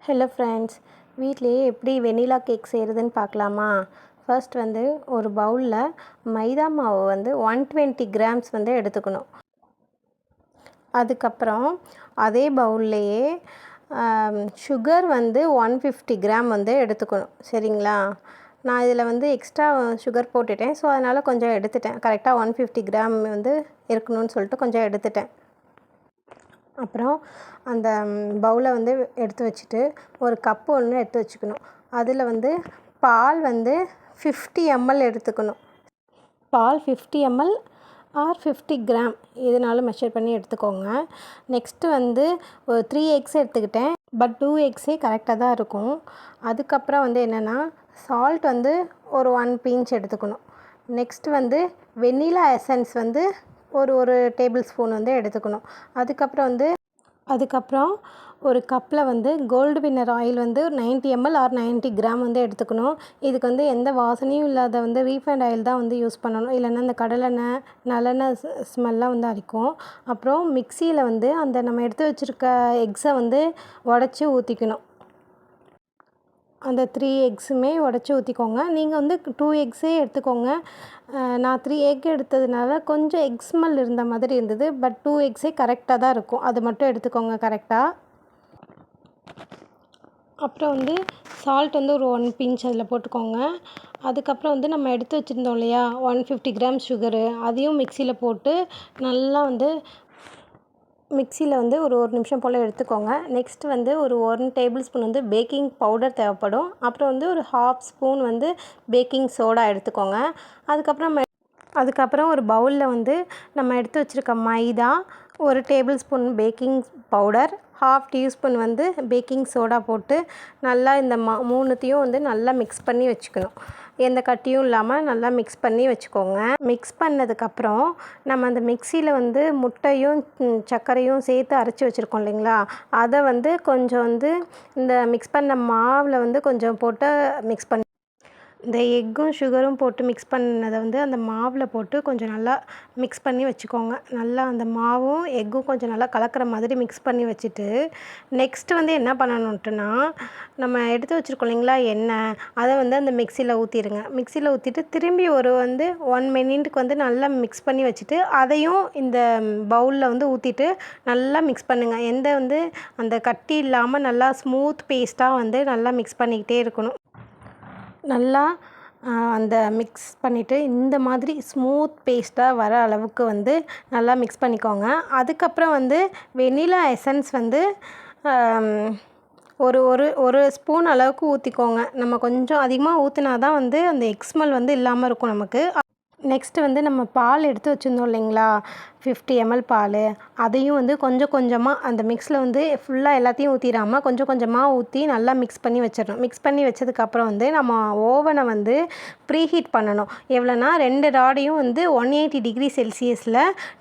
Hello friends, வீட்லேயே எப்படி வெண்ணிலா cake செய்கிறதுன்னு பார்க்கலாமா? ஃபர்ஸ்ட் வந்து ஒரு பவுலில் மைதா மாவு வந்து 120 கிராம்ஸ் வந்து எடுத்துக்கணும். அதுக்கப்புறம் அதே பவுல்லையே சுகர் வந்து 150 கிராம் வந்து எடுத்துக்கணும். சரிங்களா? நான் இதில் வந்து எக்ஸ்ட்ரா சுகர் போட்டுட்டேன். ஸோ அதனால் கொஞ்சம் எடுத்துட்டேன். கரெக்டாக 150 கிராம் வந்து இருக்கணும்னு சொல்லிட்டு கொஞ்சம் எடுத்துட்டேன். அப்புறம் அந்த பவுலை வந்து எடுத்து வச்சுட்டு ஒரு கப்பு ஒன்று எடுத்து வச்சுக்கணும். அதில் வந்து பால் வந்து 50 ml எடுத்துக்கணும். பால் 50 ml ஆர் 50 கிராம் எதுனாலும் மெஷர் பண்ணி எடுத்துக்கோங்க. நெக்ஸ்ட்டு வந்து ஒரு 3 எக்ஸ் எடுத்துக்கிட்டேன். பட் 2 எக்ஸே கரெக்டாக தான் இருக்கும். அதுக்கப்புறம் வந்து என்னென்னா சால்ட் வந்து ஒரு 1 பிஞ்ச் எடுத்துக்கணும். நெக்ஸ்ட்டு வந்து வெண்ணிலா எசன்ஸ் வந்து ஒரு டேபிள் ஸ்பூன் வந்து எடுத்துக்கணும். அதுக்கப்புறம் ஒரு கப்பில் வந்து கோல்டு வின்னர் ஆயில் வந்து 90 ml ஆர் 90 கிராம் வந்து எடுத்துக்கணும். இதுக்கு வந்து எந்த வாசனையும் இல்லாத வந்து ரீஃபைண்ட் ஆயில் தான் வந்து யூஸ் பண்ணணும். இல்லைன்னா இந்த கடலெண்ணெய் நல்லெண்ணெய் ஸ்மெல்லாம் வந்து அடிக்கும். அப்புறம் மிக்சியில் வந்து அந்த நம்ம எடுத்து வச்சுருக்க எக்ஸை வந்து உடச்சி ஊற்றிக்கணும். அந்த 3 எக்ஸுமே உடச்சி ஊற்றிக்கோங்க. நீங்கள் வந்து 2 எக்ஸே எடுத்துக்கோங்க. நான் 3 எக் எடுத்ததுனால கொஞ்சம் எக் ஸ்மெல் இருந்த மாதிரி இருந்தது. பட் 2 எக்ஸே கரெக்டாக தான் இருக்கும். அது மட்டும் எடுத்துக்கோங்க கரெக்டாக. அப்புறம் வந்து சால்ட் வந்து ஒரு 1 பிஞ்ச் அதில் போட்டுக்கோங்க. அதுக்கப்புறம் வந்து நம்ம எடுத்து வச்சுருந்தோம் இல்லையா 150 கிராம் சுகரு, அதையும் மிக்சியில் போட்டு நல்லா வந்து மிக்சியில் வந்து ஒரு நிமிஷம் போல் எடுத்துக்கோங்க. நெக்ஸ்ட்டு வந்து ஒரு 1 டேபிள் ஸ்பூன் வந்து பேக்கிங் பவுடர் தேவைப்படும். அப்புறம் வந்து ஒரு 1/2 ஸ்பூன் வந்து பேக்கிங் சோடா எடுத்துக்கோங்க. அதுக்கப்புறம் ஒரு பவுலில் வந்து நம்ம எடுத்து வச்சுருக்க மைதா, 1 table spoon baking powder, 1/2 teaspoon வந்து பேக்கிங் சோடா போட்டு நல்லா இந்த மூணுத்தையும் வந்து நல்லா மிக்ஸ் பண்ணி வச்சுக்கணும். எந்த கட்டியும் இல்லாமல் நல்லா மிக்ஸ் பண்ணி வச்சுக்கோங்க. மிக்ஸ் பண்ணதுக்கப்புறம் நம்ம அந்த மிக்சியில் வந்து முட்டையும் சர்க்கரையும் சேர்த்து அரைச்சி வச்சுருக்கோம் இல்லைங்களா, அதை வந்து கொஞ்சம் வந்து இந்த மிக்ஸ் பண்ண மாவில் வந்து கொஞ்சம் போட்டு மிக்ஸ் பண்ணி இந்த எக்கும் சுகரும் போட்டு மிக்ஸ் பண்ணதை வந்து அந்த மாவில் போட்டு கொஞ்சம் நல்லா மிக்ஸ் பண்ணி வச்சுக்கோங்க. நல்லா அந்த மாவும் எக்கும் கொஞ்சம் நல்லா கலக்கிற மாதிரி மிக்ஸ் பண்ணி வச்சுட்டு நெக்ஸ்ட்டு வந்து என்ன பண்ணணுன்ட்டுனா நம்ம எடுத்து வச்சுருக்கோம் இல்லைங்களா எண்ணெய், அதை வந்து அந்த மிக்சியில் ஊற்றிடுங்க. மிக்சியில் ஊற்றிட்டு திரும்பி ஒரு வந்து 1 மினிட்டுக்கு வந்து நல்லா மிக்ஸ் பண்ணி வச்சுட்டு அதையும் இந்த பவுலில் வந்து ஊற்றிட்டு நல்லா மிக்ஸ் பண்ணுங்கள். எந்த வந்து அந்த கட்டி இல்லாமல் நல்லா ஸ்மூத் பேஸ்ட்டாக வந்து நல்லா மிக்ஸ் பண்ணிக்கிட்டே இருக்கணும். நல்லா அந்த மிக்ஸ் பண்ணிவிட்டு இந்த மாதிரி ஸ்மூத் பேஸ்ட்டாக வர அளவுக்கு வந்து நல்லா மிக்ஸ் பண்ணிக்கோங்க. அதுக்கப்புறம் வந்து வெண்ணிலா எசன்ஸ் வந்து ஒரு ஸ்பூன் அளவுக்கு ஊற்றிக்கோங்க. நம்ம கொஞ்சம் அதிகமாக ஊற்றினா தான் வந்து அந்த எக் ஸ்மெல் வந்து இல்லாமல் இருக்கும் நமக்கு. நெக்ஸ்ட்டு வந்து நம்ம பால் எடுத்து வச்சுருந்தோம் இல்லைங்களா 50 ml பால், அதையும் வந்து கொஞ்சம் கொஞ்சமாக அந்த மிக்ஸில் வந்து ஃபுல்லாக எல்லாத்தையும் ஊற்றிடாமல் கொஞ்சம் கொஞ்சமாக ஊற்றி நல்லா மிக்ஸ் பண்ணி வச்சிடணும். மிக்ஸ் பண்ணி வச்சதுக்கப்புறம் வந்து நம்ம ஓவனை வந்து ப்ரீஹீட் பண்ணணும். எவ்வளோனா 2 ராடையும் வந்து 180 டிகிரி செல்சியஸில்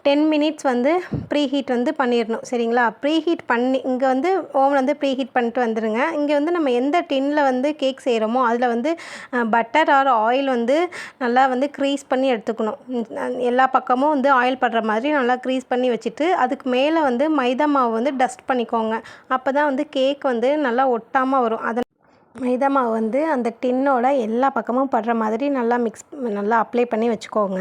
10 மினிட்ஸ் வந்து ப்ரீஹீட் வந்து பண்ணிடணும். சரிங்களா? ப்ரீஹீட் பண்ணி இங்கே வந்து ஓவன் வந்து ப்ரீஹீட் பண்ணிட்டு வந்துடுங்க. இங்கே வந்து நம்ம எந்த டின்னில் வந்து கேக் செய்கிறோமோ அதில் வந்து பட்டர் ஆர் ஆயில் வந்து நல்லா வந்து க்ரீஸ் பண்ணி எடுத்துக்கணும். எல்லா பக்கமும் வந்து ஆயில் படுற மாதிரி நல்லா க்ரீஸ் பண்ணி வச்சுட்டு அதுக்கு மேலே வந்து மைதா மாவு வந்து டஸ்ட் பண்ணிக்கோங்க. அப்போ தான் வந்து கேக் வந்து நல்லா ஒட்டாமல் வரும். மைதா மாவு வந்து அந்த டின்னோட எல்லா பக்கமும் படுற மாதிரி நல்லா அப்ளை பண்ணி வச்சுக்கோங்க.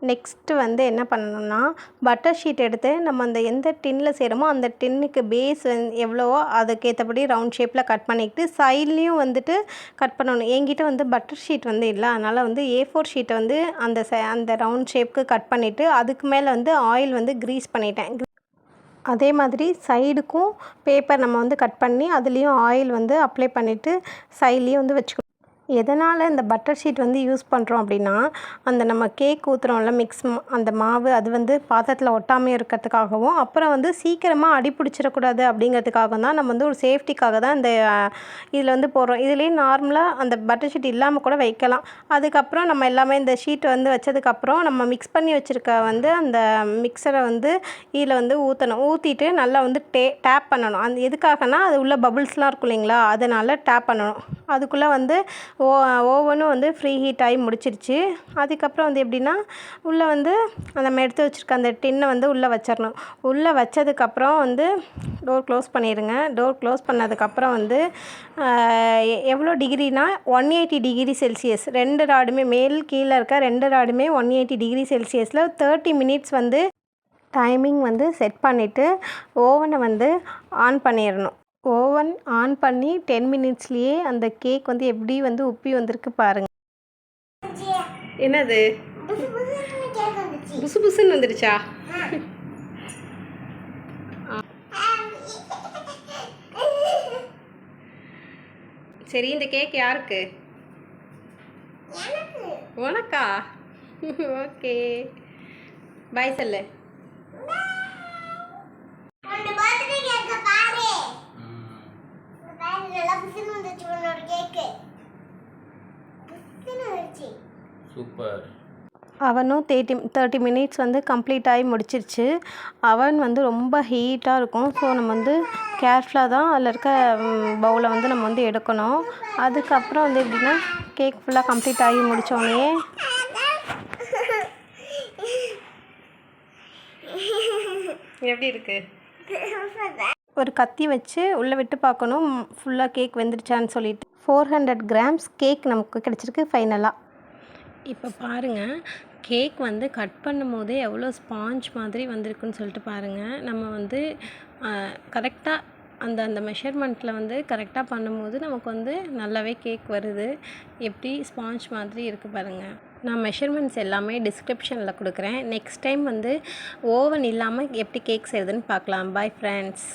நெக்ஸ்ட்டு வந்து என்ன பண்ணணும்னா பட்டர் ஷீட் எடுத்து நம்ம அந்த எந்த டின்னில் செய்கிறோமோ அந்த டின்னுக்கு பேஸ் எவ்வளவோ அதுக்கேற்றபடி ரவுண்ட் ஷேப்பில் கட் பண்ணிக்கிட்டு சைட்லேயும் வந்துட்டு கட் பண்ணணும். என்கிட்ட வந்து பட்டர் ஷீட் வந்து இல்லை, அதனால் வந்து A4 ஷீட்டை வந்து அந்த ரவுண்ட் ஷேப்புக்கு கட் பண்ணிவிட்டு அதுக்கு மேலே வந்து ஆயில் வந்து க்ரீஸ் பண்ணிட்டேன். அதே மாதிரி சைடுக்கும் பேப்பர் நம்ம வந்து கட் பண்ணி அதுலேயும் ஆயில் வந்து அப்ளை பண்ணிவிட்டு சைட்லேயும் வந்து வச்சுக்கணும். எதனால் இந்த பட்டர் ஷீட் வந்து யூஸ் பண்ணுறோம் அப்படின்னா அந்த நம்ம கேக் ஊற்றுறோம்ல அந்த மாவு அது வந்து பாத்திரத்தில் ஒட்டாமல் இருக்கிறதுக்காகவும் அப்புறம் வந்து சீக்கிரமாக அடி பிடிச்சிடக்கூடாது அப்படிங்கிறதுக்காக தான் நம்ம வந்து ஒரு சேஃப்டிக்காக தான் இந்த இதில் வந்து போடுறோம். இதுலேயே நார்மலாக அந்த பட்டர் ஷீட் இல்லாமல் கூட வைக்கலாம். அதுக்கப்புறம் நம்ம எல்லாமே இந்த ஷீட் வந்து வச்சதுக்கப்புறம் நம்ம மிக்ஸ் பண்ணி வச்சுருக்க வந்து அந்த மிக்சரை வந்து இதில் வந்து ஊற்றிட்டு நல்லா வந்து டேப் பண்ணணும். எதுக்காகனா அது உள்ள பபுள்ஸ்லாம் இருக்கும் இல்லைங்களா, அதனால் டேப் பண்ணணும். அதுக்குள்ளே வந்து ஓவனும் வந்து ஃப்ரீ ஹீட் ஆகி முடிச்சிருச்சு. அதுக்கப்புறம் வந்து எப்படின்னா உள்ளே வந்து நம்ம எடுத்து வச்சுருக்க அந்த டின்னை வந்து உள்ளே வச்சிடணும். உள்ளே வச்சதுக்கப்புறம் வந்து டோர் க்ளோஸ் பண்ணிடுங்க. டோர் க்ளோஸ் பண்ணதுக்கப்புறம் வந்து எவ்வளோ டிகிரினா 180 டிகிரி செல்சியஸ் 2 ராடுமே மேல் கீழே இருக்க 2 ராடுமே 180 டிகிரி செல்சியஸில் 30 மினிட்ஸ் வந்து டைமிங் வந்து செட் பண்ணிவிட்டு ஓவனை வந்து ஆன் பண்ணிடணும். ஓவன் ஆன் பண்ணி 10 மினிட்ஸ்லேயே அந்த கேக் வந்து எப்படி வந்து உப்பி வந்திருக்கு பாருங்கள். என்னது புசு புசுன்னு வந்துருச்சா? சரி, இந்த கேக் யாருக்கு? உனக்கா? ஓகே, பாய் சொல்லு. சூப்பர். அவனும் 30 மினிட்ஸ் வந்து கம்ப்ளீட் ஆகி முடிச்சிருச்சு. அவன் வந்து ரொம்ப ஹீட்டாக இருக்கும். ஸோ நம்ம வந்து கேர்ஃபுல்லாக தான் அதில் இருக்க பவுலை வந்து நம்ம வந்து எடுக்கணும். அதுக்கப்புறம் வந்து எப்படின்னா கேக் ஃபுல்லாக கம்ப்ளீட் ஆகி முடித்தோடனே எப்படி இருக்குது? ஒரு கத்தி வச்சு உள்ளே விட்டு பார்க்கணும் ஃபுல்லாக கேக் வெந்துருச்சான்னு சொல்லிட்டு. 400 கிராம்ஸ் கேக் நமக்கு கிடச்சிருக்கு ஃபைனலாக. இப்போ பாருங்கள், கேக் வந்து கட் பண்ணும் போதே எவ்வளோ ஸ்பாஞ்ச் மாதிரி வந்திருக்குன்னு சொல்லிட்டு பாருங்கள். நம்ம வந்து கரெக்டாக அந்த மெஷர்மெண்ட்டில் வந்து கரெக்டாக பண்ணும்போது நமக்கு வந்து நல்லாவே கேக் வருது. எப்படி ஸ்பாஞ்ச் மாதிரி இருக்குது பாருங்கள். நான் மெஷர்மெண்ட்ஸ் எல்லாமே டிஸ்கிரிப்ஷனில் கொடுக்குறேன். நெக்ஸ்ட் டைம் வந்து ஓவன் இல்லாமல் எப்படி கேக் செய்யுதுன்னு பார்க்கலாம். Bye friends.